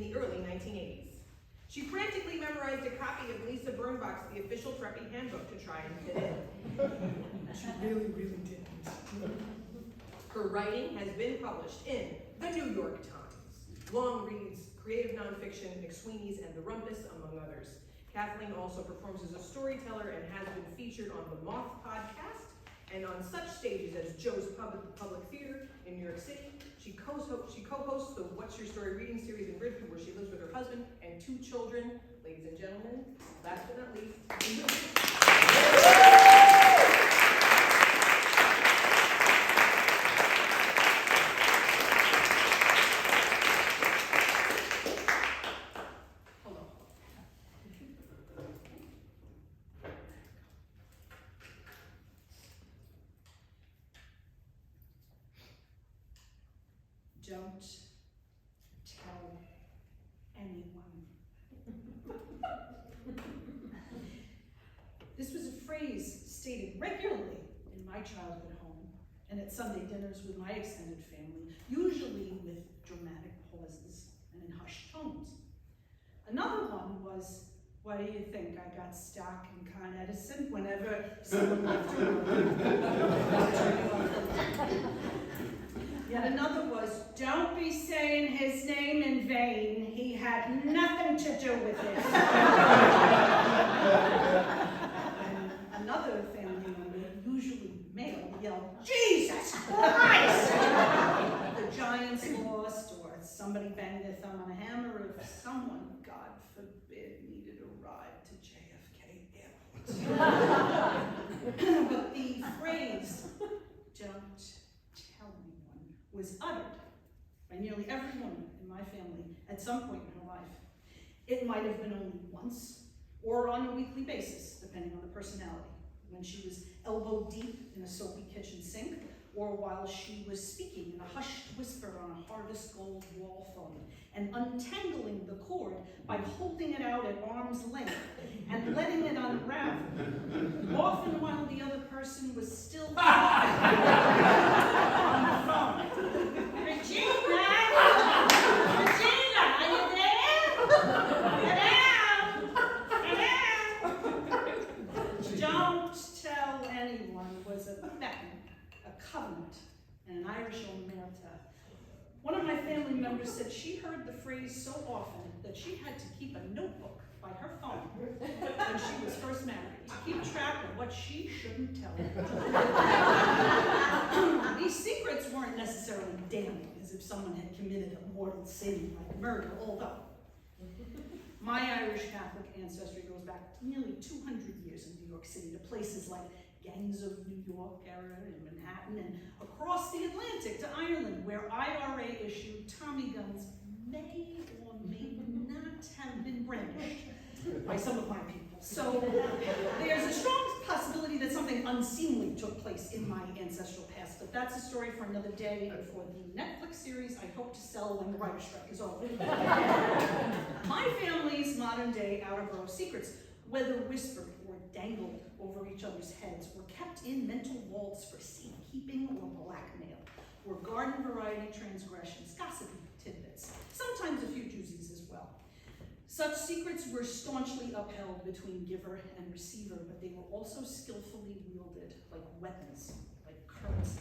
the early 1980s. She frantically memorized a copy of Lisa Birnbach's The Official Preppy Handbook to try and fit in. She really, really didn't. Her writing has been published in The New York Times, Long Reads, Creative Nonfiction, McSweeney's, and The Rumpus, among others. Kathleen also performs as a storyteller and has been featured on the Moth podcast and on such stages as Joe's Public Theater in New York City. She co-hosts the What's Your Story reading series in Bridgeport, where she lives with her husband and 2 children. Ladies and gentlemen, last but not least, Don't tell anyone. This was a phrase stated regularly in my childhood home and at Sunday dinners with my extended family, usually with dramatic pauses and in hushed tones. Another one was, "What do you think? I got stock in Con Edison?" whenever someone left a Yet another was, "Don't be saying his name in vain. He had nothing to do with it." And another family member, usually male, yelled, "Jesus Christ!" The Giants lost, or somebody banged their thumb on a hammer, if someone, God forbid, needed a ride to JFK Airport. But the phrase, "Don't tell anyone," was uttered by nearly every woman in my family at some point in her life. It might have been only once or on a weekly basis, depending on the personality, when she was elbow deep in a soapy kitchen sink, or while she was speaking in a hushed whisper on a Harvest Gold wall phone and untangling the cord by holding it out at arm's length and letting it unravel, often while the other person was still on the phone. "Regina! Regina, are you there? Hello? Don't tell anyone" was a beckon, a covenant, and an Irish omerta. One of my family members said she heard the phrase so often that she had to keep a notebook by her phone when she was first married to keep track of what she shouldn't tell. These secrets weren't necessarily damning, as if someone had committed a mortal sin like murder, although my Irish Catholic ancestry goes back nearly 200 years in New York City to places like Gangs of New York era in Manhattan, and across the Atlantic to Ireland, where IRA-issued Tommy guns may or may not have been brandished by some of my people. So there's a strong possibility that something unseemly took place in my ancestral past, but that's a story for another day and for the Netflix series I hope to sell when the writer's strike is over. My family's modern-day outer borough secrets, whether whispered or dangled over each other's heads, were kept in mental vaults for safekeeping or blackmail, or garden variety transgressions, gossipy tidbits, sometimes a few doozies as well. Such secrets were staunchly upheld between giver and receiver, but they were also skillfully wielded like weapons, like currency.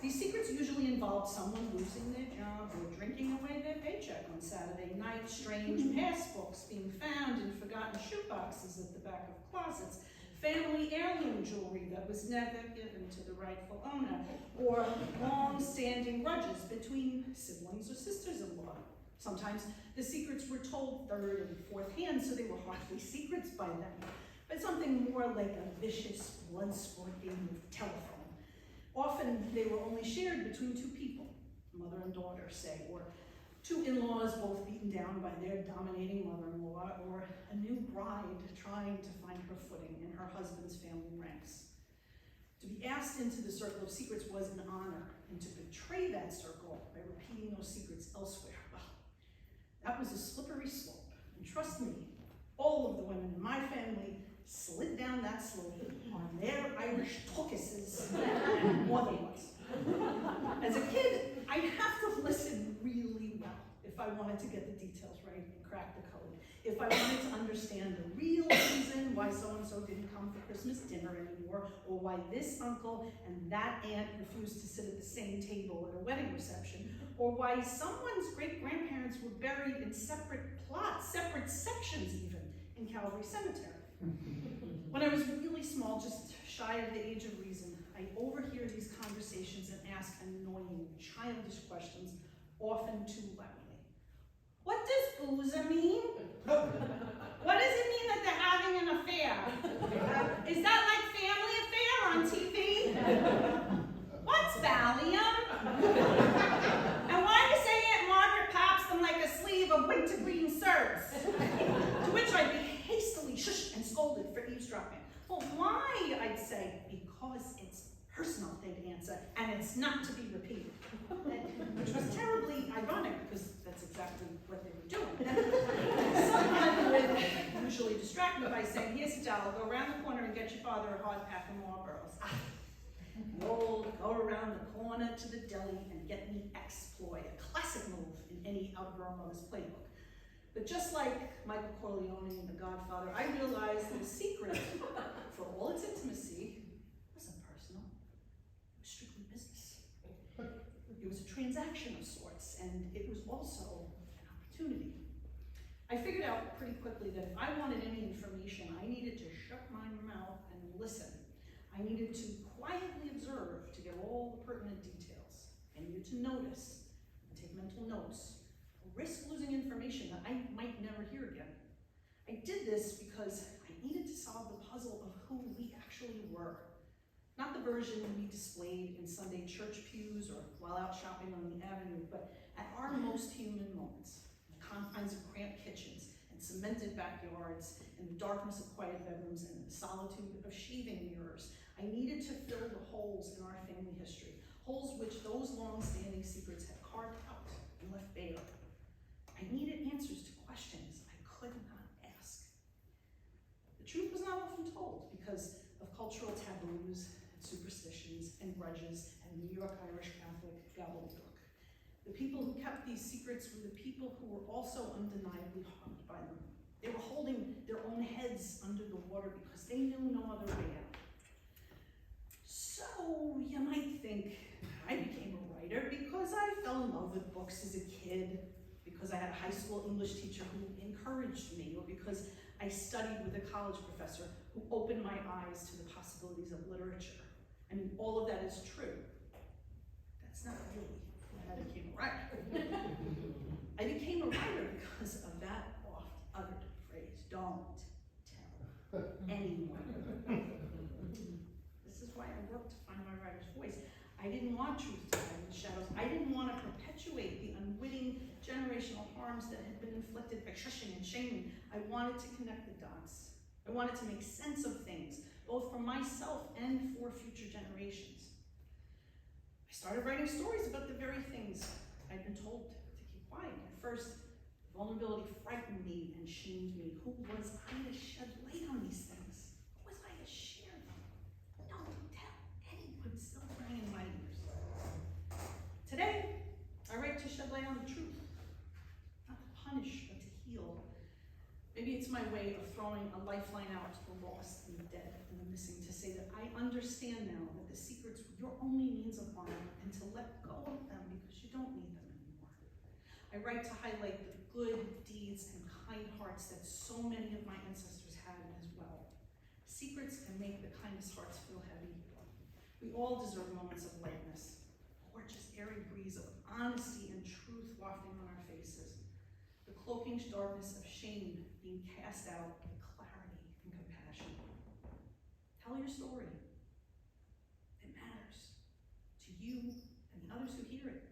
These secrets usually involved someone losing their job or drinking away their paycheck on Saturday night, strange passbooks being found in forgotten shoeboxes at the back of closets, family heirloom jewelry that was never given to the rightful owner, or long-standing grudges between siblings or sisters-in-law. Sometimes the secrets were told third and fourth hand, so they were hardly secrets by then, but something more like a vicious blood sport game of telephone. Often they were only shared between two people, mother and daughter, say, or two in-laws both beaten down by their dominating mother-in-law, or a new bride trying to find her footing in her husband's family ranks. To be asked into the circle of secrets was an honor, and to betray that circle by repeating those secrets elsewhere, well, that was a slippery slope. And trust me, all of the women in my family slid down that slope on their Irish caucuses more than once. As a kid, I'd have to listen really well if if I wanted to get the details right and crack the code, if I wanted to understand the real reason why so-and-so didn't come for Christmas dinner anymore, or why this uncle and that aunt refused to sit at the same table at a wedding reception, or why someone's great-grandparents were buried in separate plots, separate sections even, in Calvary Cemetery. When I was really small, just shy of the age of reason, I overhear these conversations and ask annoying, childish questions, often too loudly. What does boozer mean? What does it mean that they're having an affair? Is that like Family Affair on TV? What's Valium? And why does Aunt Margaret pops them like a sleeve of wintergreen serves? To which I'd be hastily shushed and scolded for eavesdropping. Well, why, I'd say, because it's personal, they'd answer, and it's not to be repeated. Which was terribly ironic, because that's exactly what they were doing. Someone would usually distract me by saying, here's a doll, go around the corner and get your father a hard pack of Marlboros. Roll, go around the corner to the deli and get me X-ploy, a classic move in any outgrown mother's playbook. But just like Michael Corleone in The Godfather, I realized that the secret, for all its intimacy, wasn't personal. It was strictly business. It was a transaction of sorts, and it was also an opportunity. I figured out pretty quickly that if I wanted any information, I needed to shut my mouth and listen. I needed to quietly observe to get all the pertinent details. I needed to notice and take mental notes, or risk losing information that I might never hear again. I did this because I needed to solve the puzzle of who we actually were. Not the version we displayed in Sunday church pews or while out shopping on the avenue, but at our most human moments, in the confines of cramped kitchens and cemented backyards, in the darkness of quiet bedrooms and the solitude of shaving mirrors. I needed to fill the holes in our family history, holes which those long-standing secrets had carved out and left bare. I needed answers to questions I could not ask. The truth was not often told because of cultural taboos, superstitions and grudges, and New York Irish Catholic gobbledygook. The people who kept these secrets were the people who were also undeniably harmed by them. They were holding their own heads under the water because they knew no other way out. So you might think I became a writer because I fell in love with books as a kid, because I had a high school English teacher who encouraged me, or because I studied with a college professor who opened my eyes to the possibilities of literature. I mean, all of that is true. That's not really when I became a writer. I became a writer because of that oft-uttered phrase, don't tell anyone. This is why I worked to find my writer's voice. I didn't want truth to hide in the shadows. I didn't want to perpetuate the unwitting generational harms that had been inflicted by shushing and shaming. I wanted to connect the dots. I wanted to make sense of things, both for myself and for future generations. I started writing stories about the very things I'd been told to keep quiet. At first, vulnerability frightened me and shamed me. Who was I to shed light on these things? Who was I to share them? No, don't tell anyone, still rang in my ears. Today, I write to shed light on the truth, not to punish, but to heal. Maybe it's my way of throwing a lifeline out to the lost and the dead and the missing, to say that I understand now that the secrets were your only means of harm, and to let go of them because you don't need them anymore. I write to highlight the good deeds and kind hearts that so many of my ancestors had as well. Secrets can make the kindest hearts feel heavy. We all deserve moments of lightness, a gorgeous airy breeze of honesty and truth wafting on our faces. The cloaking darkness of shame being cast out with clarity and compassion. Tell your story. It matters to you and the others who hear it.